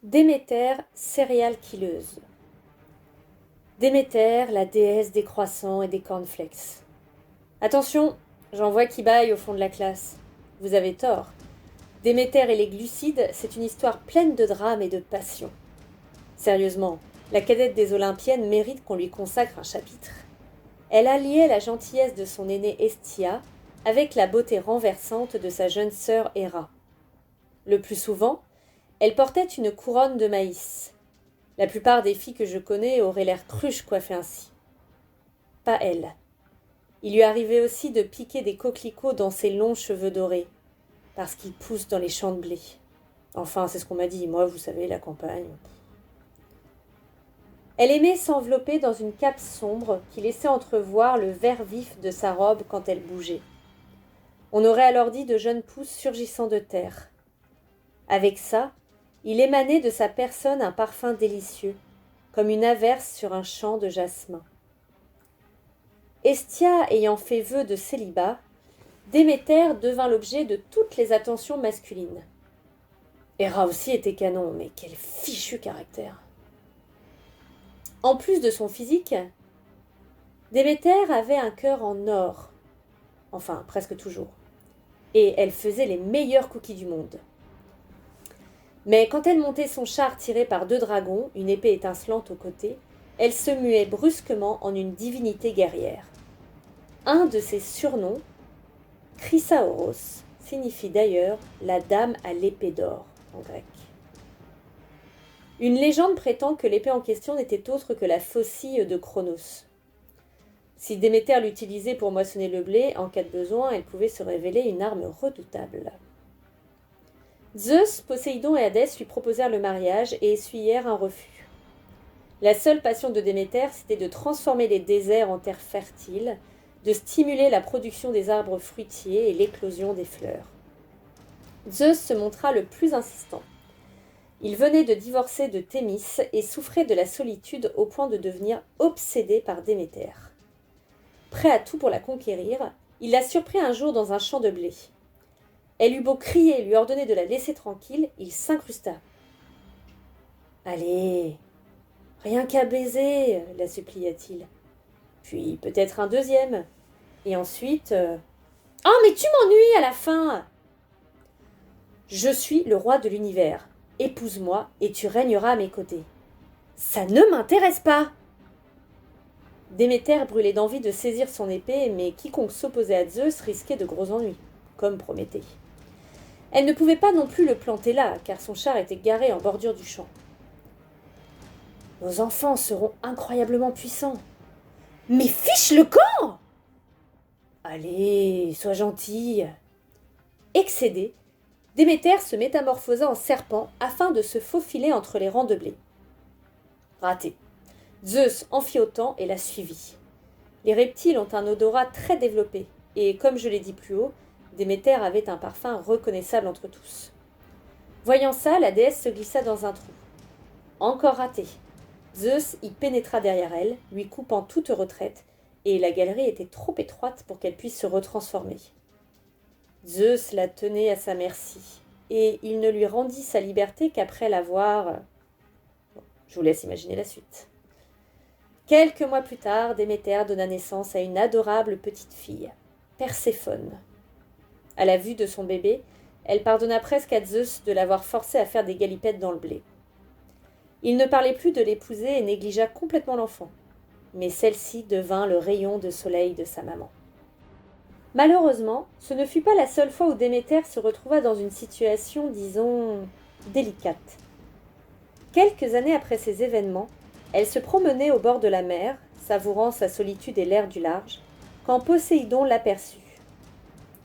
Déméter, céréale killeuse. Déméter, la déesse des croissants et des cornflakes. Attention, j'en vois qui bâillent au fond de la classe. Vous avez tort. Déméter et les glucides, c'est une histoire pleine de drame et de passion. Sérieusement, la cadette des Olympiennes mérite qu'on lui consacre un chapitre. Elle alliait la gentillesse de son aînée Estia avec la beauté renversante de sa jeune sœur Héra. Le plus souvent, elle portait une couronne de maïs. La plupart des filles que je connais auraient l'air cruches coiffées ainsi. Pas elle. Il lui arrivait aussi de piquer des coquelicots dans ses longs cheveux dorés, parce qu'ils poussent dans les champs de blé. Enfin, c'est ce qu'on m'a dit, moi, vous savez, la campagne. Elle aimait s'envelopper dans une cape sombre qui laissait entrevoir le vert vif de sa robe quand elle bougeait. On aurait alors dit de jeunes pousses surgissant de terre. Avec ça, il émanait de sa personne un parfum délicieux, comme une averse sur un champ de jasmin. Estia ayant fait vœu de célibat, Déméter devint l'objet de toutes les attentions masculines. Héra aussi était canon, mais quel fichu caractère. En plus de son physique, Déméter avait un cœur en or, enfin presque toujours, et elle faisait les meilleurs cookies du monde. Mais quand elle montait son char tiré par 2 dragons, une épée étincelante au côté, elle se muait brusquement en une divinité guerrière. Un de ses surnoms, Chrysaoros, signifie d'ailleurs la dame à l'épée d'or en grec. Une légende prétend que l'épée en question n'était autre que la faucille de Cronos. Si Déméter l'utilisait pour moissonner le blé, en cas de besoin, elle pouvait se révéler une arme redoutable. Zeus, Poséidon et Hadès lui proposèrent le mariage et essuyèrent un refus. La seule passion de Déméter, c'était de transformer les déserts en terres fertiles, de stimuler la production des arbres fruitiers et l'éclosion des fleurs. Zeus se montra le plus insistant. Il venait de divorcer de Thémis et souffrait de la solitude au point de devenir obsédé par Déméter. Prêt à tout pour la conquérir, il la surprit un jour dans un champ de blé. Elle eut beau crier et lui ordonner de la laisser tranquille, il s'incrusta. « Allez, rien qu'à baiser, la supplia-t-il. Puis peut-être un deuxième. Et ensuite... Oh, mais tu m'ennuies à la fin !»« Je suis le roi de l'univers. Épouse-moi et tu régneras à mes côtés. »« Ça ne m'intéresse pas !» Déméter brûlait d'envie de saisir son épée, mais quiconque s'opposait à Zeus risquait de gros ennuis, comme Prométhée. Elle ne pouvait pas non plus le planter là, car son char était garé en bordure du champ. « Nos enfants seront incroyablement puissants. »« Mais fiche le camp !»« Allez, sois gentille. » Excédé, Déméter se métamorphosa en serpent afin de se faufiler entre les rangs de blé. Raté. Zeus en fit autant et la suivit. Les reptiles ont un odorat très développé, et comme je l'ai dit plus haut, Déméter avait un parfum reconnaissable entre tous. Voyant ça, la déesse se glissa dans un trou. Encore raté. Zeus y pénétra derrière elle, lui coupant toute retraite, et la galerie était trop étroite pour qu'elle puisse se retransformer. Zeus la tenait à sa merci, et il ne lui rendit sa liberté qu'après l'avoir... Bon, je vous laisse imaginer la suite. Quelques mois plus tard, Déméter donna naissance à une adorable petite fille, Perséphone. À la vue de son bébé, elle pardonna presque à Zeus de l'avoir forcée à faire des galipettes dans le blé. Il ne parlait plus de l'épouser et négligea complètement l'enfant, mais celle-ci devint le rayon de soleil de sa maman. Malheureusement, ce ne fut pas la seule fois où Déméter se retrouva dans une situation, disons, délicate. Quelques années après ces événements, elle se promenait au bord de la mer, savourant sa solitude et l'air du large, quand Poséidon l'aperçut.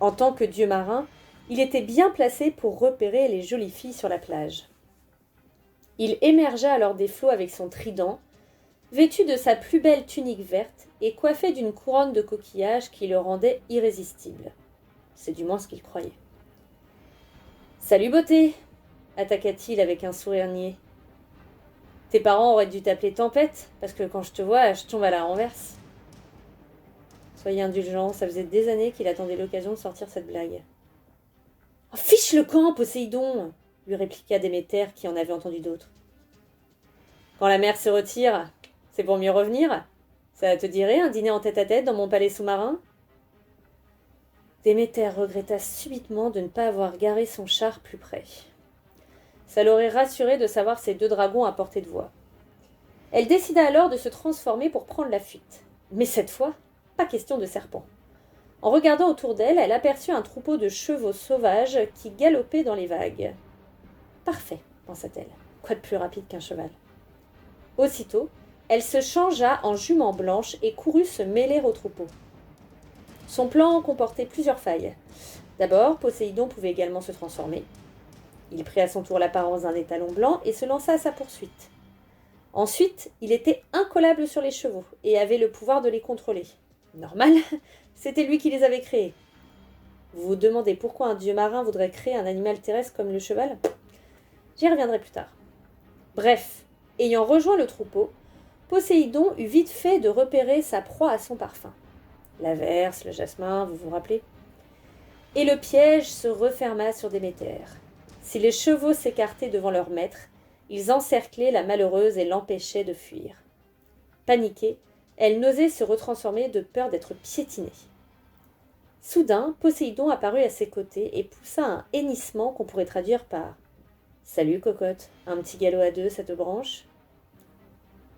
En tant que dieu marin, il était bien placé pour repérer les jolies filles sur la plage. Il émergea alors des flots avec son trident, vêtu de sa plus belle tunique verte et coiffé d'une couronne de coquillages qui le rendait irrésistible. C'est du moins ce qu'il croyait. « Salut beauté !» attaqua-t-il avec un sourire niais. « Tes parents auraient dû t'appeler Tempête, parce que quand je te vois, je tombe à la renverse. » Soyez indulgent, ça faisait des années qu'il attendait l'occasion de sortir cette blague. « Oh, fiche le camp, Poséidon !» lui répliqua Déméter qui en avait entendu d'autres. Quand la mer se retire, c'est pour mieux revenir. Ça te dirait un dîner en tête-à-tête dans mon palais sous-marin ? Déméter regretta subitement de ne pas avoir garé son char plus près. Ça l'aurait rassurée de savoir ses 2 dragons à portée de voix. Elle décida alors de se transformer pour prendre la fuite. Mais cette fois, pas question de serpent. En regardant autour d'elle, elle aperçut un troupeau de chevaux sauvages qui galopaient dans les vagues. « Parfait, pensa-t-elle. Quoi de plus rapide qu'un cheval ?» Aussitôt, elle se changea en jument blanche et courut se mêler au troupeau. Son plan comportait plusieurs failles. D'abord, Poséidon pouvait également se transformer. Il prit à son tour l'apparence d'un étalon blanc et se lança à sa poursuite. Ensuite, il était incollable sur les chevaux et avait le pouvoir de les contrôler. Normal, c'était lui qui les avait créés. Vous vous demandez pourquoi un dieu marin voudrait créer un animal terrestre comme le cheval ? J'y reviendrai plus tard. Bref, ayant rejoint le troupeau, Poséidon eut vite fait de repérer sa proie à son parfum. L'averse, le jasmin, vous vous rappelez ? Et le piège se referma sur Déméter. Si les chevaux s'écartaient devant leur maître, ils encerclaient la malheureuse et l'empêchaient de fuir. Paniquée, elle n'osait se retransformer de peur d'être piétinée. Soudain, Poséidon apparut à ses côtés et poussa un hennissement qu'on pourrait traduire par « Salut, cocotte, un petit galop à 2, ça te branche ?»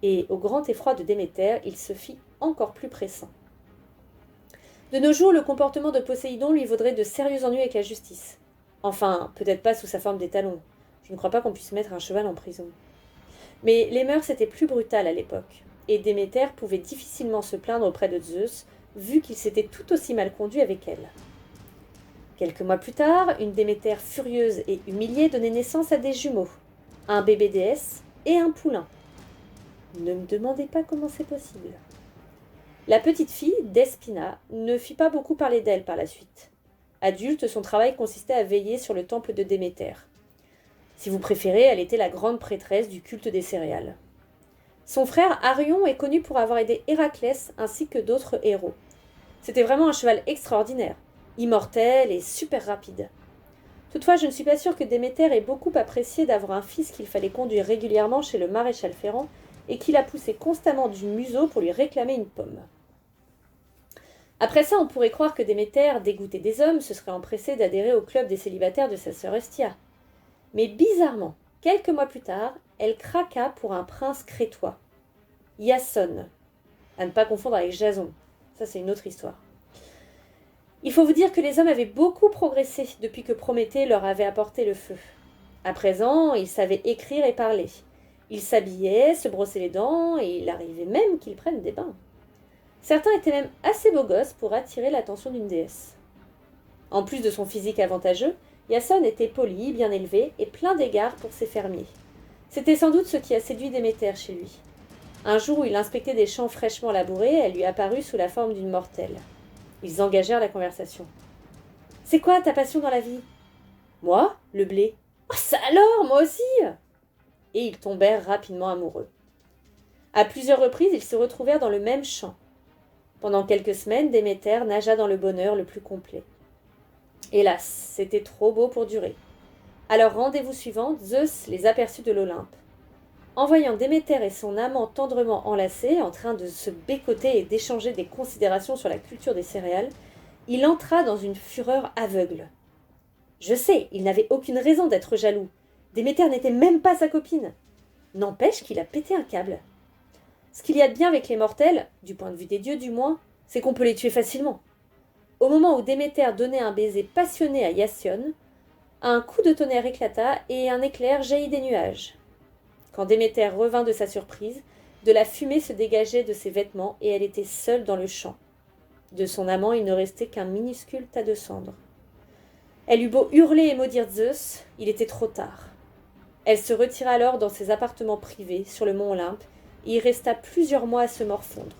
Et au grand effroi de Déméter, il se fit encore plus pressant. De nos jours, le comportement de Poséidon lui vaudrait de sérieux ennuis avec la justice. Enfin, peut-être pas sous sa forme d'étalon. Je ne crois pas qu'on puisse mettre un cheval en prison. Mais les mœurs étaient plus brutales à l'époque, et Déméter pouvait difficilement se plaindre auprès de Zeus, vu qu'il s'était tout aussi mal conduit avec elle. Quelques mois plus tard, une Déméter furieuse et humiliée donnait naissance à des jumeaux, un bébé déesse et un poulain. Ne me demandez pas comment c'est possible. La petite fille, Despina, ne fit pas beaucoup parler d'elle par la suite. Adulte, son travail consistait à veiller sur le temple de Déméter. Si vous préférez, elle était la grande prêtresse du culte des céréales. Son frère Arion est connu pour avoir aidé Héraclès ainsi que d'autres héros. C'était vraiment un cheval extraordinaire, immortel et super rapide. Toutefois, je ne suis pas sûre que Déméter ait beaucoup apprécié d'avoir un fils qu'il fallait conduire régulièrement chez le maréchal Ferrand et qui la poussait constamment du museau pour lui réclamer une pomme. Après ça, on pourrait croire que Déméter, dégoûtée des hommes, se serait empressée d'adhérer au club des célibataires de sa sœur Hestia. Mais bizarrement, quelques mois plus tard, elle craqua pour un prince crétois, Iason, à ne pas confondre avec Jason. Ça, c'est une autre histoire. Il faut vous dire que les hommes avaient beaucoup progressé depuis que Prométhée leur avait apporté le feu. À présent, ils savaient écrire et parler. Ils s'habillaient, se brossaient les dents, et il arrivait même qu'ils prennent des bains. Certains étaient même assez beaux gosses pour attirer l'attention d'une déesse. En plus de son physique avantageux, Iason était poli, bien élevé et plein d'égards pour ses fermiers. C'était sans doute ce qui a séduit Déméter chez lui. Un jour où il inspectait des champs fraîchement labourés, elle lui apparut sous la forme d'une mortelle. Ils engagèrent la conversation. « C'est quoi ta passion dans la vie ?»« Moi, le blé. »« Oh, ça alors, moi aussi !» Et ils tombèrent rapidement amoureux. À plusieurs reprises, ils se retrouvèrent dans le même champ. Pendant quelques semaines, Déméter nagea dans le bonheur le plus complet. Hélas, c'était trop beau pour durer. À leur rendez-vous suivant, Zeus les aperçut de l'Olympe. En voyant Déméter et son amant tendrement enlacés, en train de se bécoter et d'échanger des considérations sur la culture des céréales, il entra dans une fureur aveugle. Je sais, il n'avait aucune raison d'être jaloux. Déméter n'était même pas sa copine. N'empêche qu'il a pété un câble. Ce qu'il y a de bien avec les mortels, du point de vue des dieux du moins, c'est qu'on peut les tuer facilement. Au moment où Déméter donnait un baiser passionné à Iasion, un coup de tonnerre éclata et un éclair jaillit des nuages. Quand Déméter revint de sa surprise, de la fumée se dégageait de ses vêtements et elle était seule dans le champ. De son amant, il ne restait qu'un minuscule tas de cendres. Elle eut beau hurler et maudire Zeus, il était trop tard. Elle se retira alors dans ses appartements privés sur le mont Olympe et y resta plusieurs mois à se morfondre.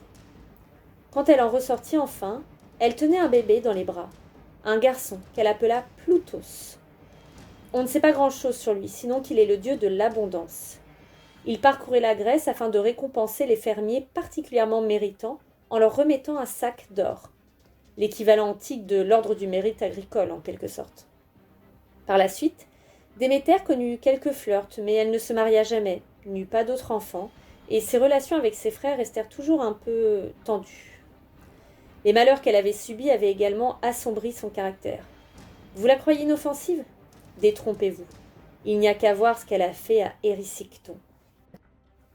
Quand elle en ressortit enfin, elle tenait un bébé dans les bras, un garçon qu'elle appela Plutos. On ne sait pas grand-chose sur lui, sinon qu'il est le dieu de l'abondance. Il parcourait la Grèce afin de récompenser les fermiers particulièrement méritants en leur remettant un sac d'or, l'équivalent antique de l'ordre du mérite agricole en quelque sorte. Par la suite, Déméter connut quelques flirts, mais elle ne se maria jamais, n'eut pas d'autres enfants, et ses relations avec ses frères restèrent toujours un peu tendues. Les malheurs qu'elle avait subis avaient également assombri son caractère. Vous la croyez inoffensive? Détrompez-vous. Il n'y a qu'à voir ce qu'elle a fait à Érysicton.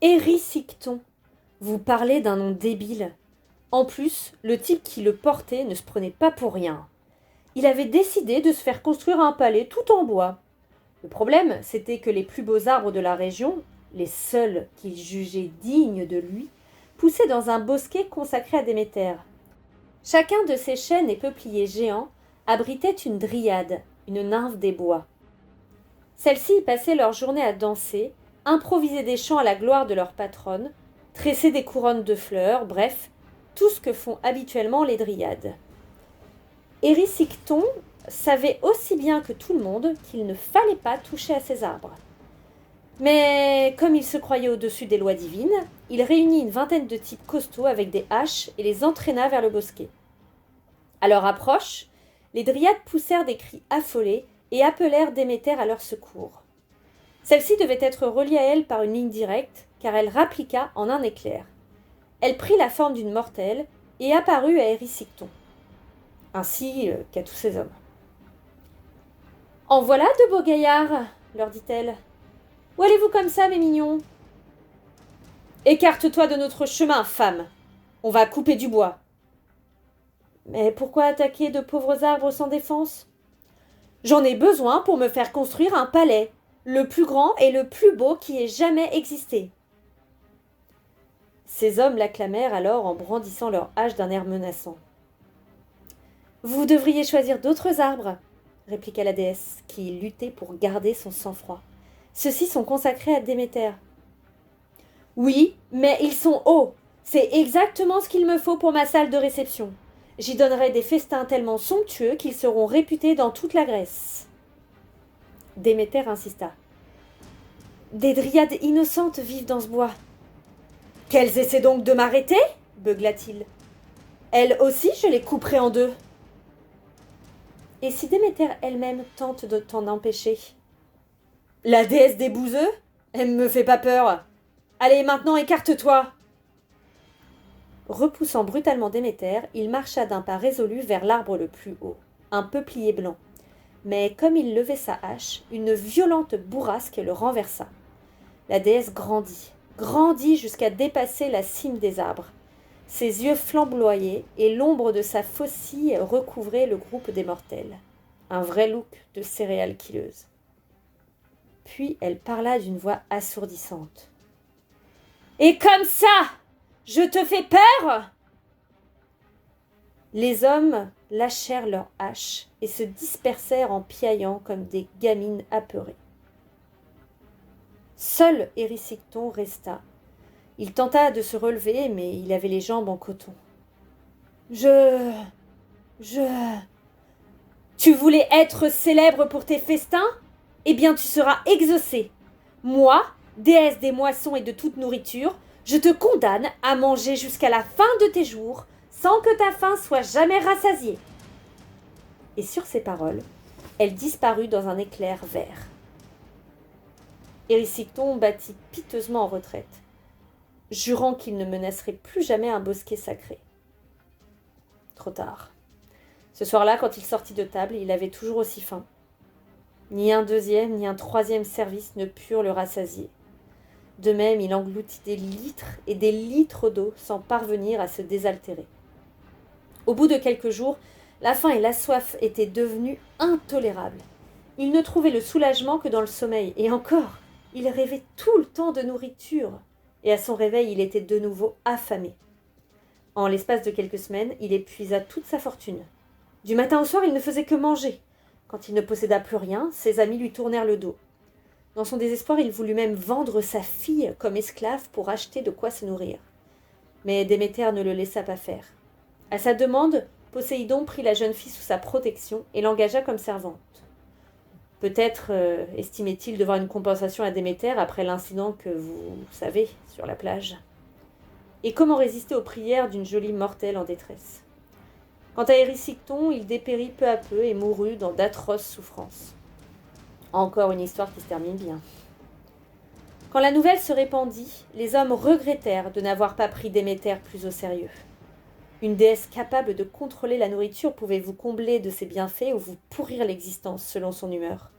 Érysicton! Vous parlez d'un nom débile. En plus, le type qui le portait ne se prenait pas pour rien. Il avait décidé de se faire construire un palais tout en bois. Le problème, c'était que les plus beaux arbres de la région, les seuls qu'il jugeait dignes de lui, poussaient dans un bosquet consacré à Déméter. Chacun de ces chênes et peupliers géants abritait une dryade, une nymphe des bois. Celles-ci y passaient leur journée à danser, improviser des chants à la gloire de leur patronne, tresser des couronnes de fleurs, bref, tout ce que font habituellement les dryades. Érysicton savait aussi bien que tout le monde qu'il ne fallait pas toucher à ces arbres. Mais comme il se croyait au-dessus des lois divines, il réunit une vingtaine de types costauds avec des haches et les entraîna vers le bosquet. À leur approche, les dryades poussèrent des cris affolés et appelèrent Déméter à leur secours. Celle-ci devait être reliée à elle par une ligne directe, car elle rappliqua en un éclair. Elle prit la forme d'une mortelle et apparut à Érysicton, ainsi qu'à tous ses hommes. « En voilà de beaux gaillards, leur dit-elle. Où allez-vous comme ça, mes mignons ? Écarte-toi de notre chemin, femme. On va couper du bois. Mais pourquoi attaquer de pauvres arbres sans défense ? J'en ai besoin pour me faire construire un palais, le plus grand et le plus beau qui ait jamais existé. Ces hommes l'acclamèrent alors en brandissant leur hache d'un air menaçant. Vous devriez choisir d'autres arbres, répliqua la déesse, qui luttait pour garder son sang-froid. Ceux-ci sont consacrés à Déméter. Oui, mais ils sont hauts. C'est exactement ce qu'il me faut pour ma salle de réception. J'y donnerai des festins tellement somptueux qu'ils seront réputés dans toute la Grèce. Déméter insista. Des dryades innocentes vivent dans ce bois. Qu'elles essaient donc de m'arrêter ? beugla-t-il. Elles aussi, je les couperai en deux. Et si Déméter elle-même tente de t'en empêcher ? La déesse des bouseux ? Elle me fait pas peur. Allez, maintenant, écarte-toi. Repoussant brutalement Déméter, il marcha d'un pas résolu vers l'arbre le plus haut, un peuplier blanc. Mais comme il levait sa hache, une violente bourrasque le renversa. La déesse grandit jusqu'à dépasser la cime des arbres. Ses yeux flamboyaient et l'ombre de sa faucille recouvrait le groupe des mortels. Un vrai look de céréale killeuse. Puis elle parla d'une voix assourdissante. « Et comme ça, je te fais peur ?» Les hommes lâchèrent leurs haches et se dispersèrent en piaillant comme des gamines apeurées. Seul Érysicton resta. Il tenta de se relever, mais il avait les jambes en coton. Tu voulais être célèbre pour tes festins ? Eh bien, tu seras exaucé. Moi, déesse des moissons et de toute nourriture, je te condamne à manger jusqu'à la fin de tes jours, sans que ta faim soit jamais rassasiée. Et sur ces paroles, elle disparut dans un éclair vert. Érysicton battit piteusement en retraite, jurant qu'il ne menacerait plus jamais un bosquet sacré. Trop tard. Ce soir-là, quand il sortit de table, il avait toujours aussi faim. Ni un deuxième, ni un troisième service ne purent le rassasier. De même, il engloutit des litres et des litres d'eau sans parvenir à se désaltérer. Au bout de quelques jours, la faim et la soif étaient devenues intolérables. Il ne trouvait le soulagement que dans le sommeil, et encore, il rêvait tout le temps de nourriture, et à son réveil, il était de nouveau affamé. En l'espace de quelques semaines, il épuisa toute sa fortune. Du matin au soir, il ne faisait que manger. Quand il ne posséda plus rien, ses amis lui tournèrent le dos. Dans son désespoir, il voulut même vendre sa fille comme esclave pour acheter de quoi se nourrir. Mais Déméter ne le laissa pas faire. À sa demande, Poséidon prit la jeune fille sous sa protection et l'engagea comme servante. Peut-être estimait-il devoir une compensation à Déméter après l'incident que vous savez sur la plage. Et comment résister aux prières d'une jolie mortelle en détresse ? Quant à Érysicton, il dépérit peu à peu et mourut dans d'atroces souffrances. Encore une histoire qui se termine bien. Quand la nouvelle se répandit, les hommes regrettèrent de n'avoir pas pris Déméter plus au sérieux. Une déesse capable de contrôler la nourriture pouvait vous combler de ses bienfaits ou vous pourrir l'existence selon son humeur.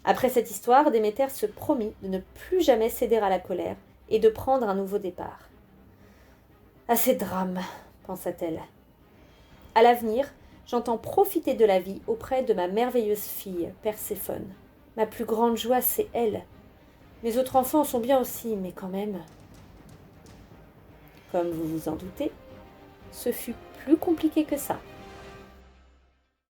Après cette histoire, Déméter se promit de ne plus jamais céder à la colère et de prendre un nouveau départ. « Assez de drame, pensa-t-elle. À l'avenir, j'entends profiter de la vie auprès de ma merveilleuse fille, Perséphone. Ma plus grande joie, c'est elle. Mes autres enfants sont bien aussi, mais quand même. » Comme vous vous en doutez, ce fut plus compliqué que ça.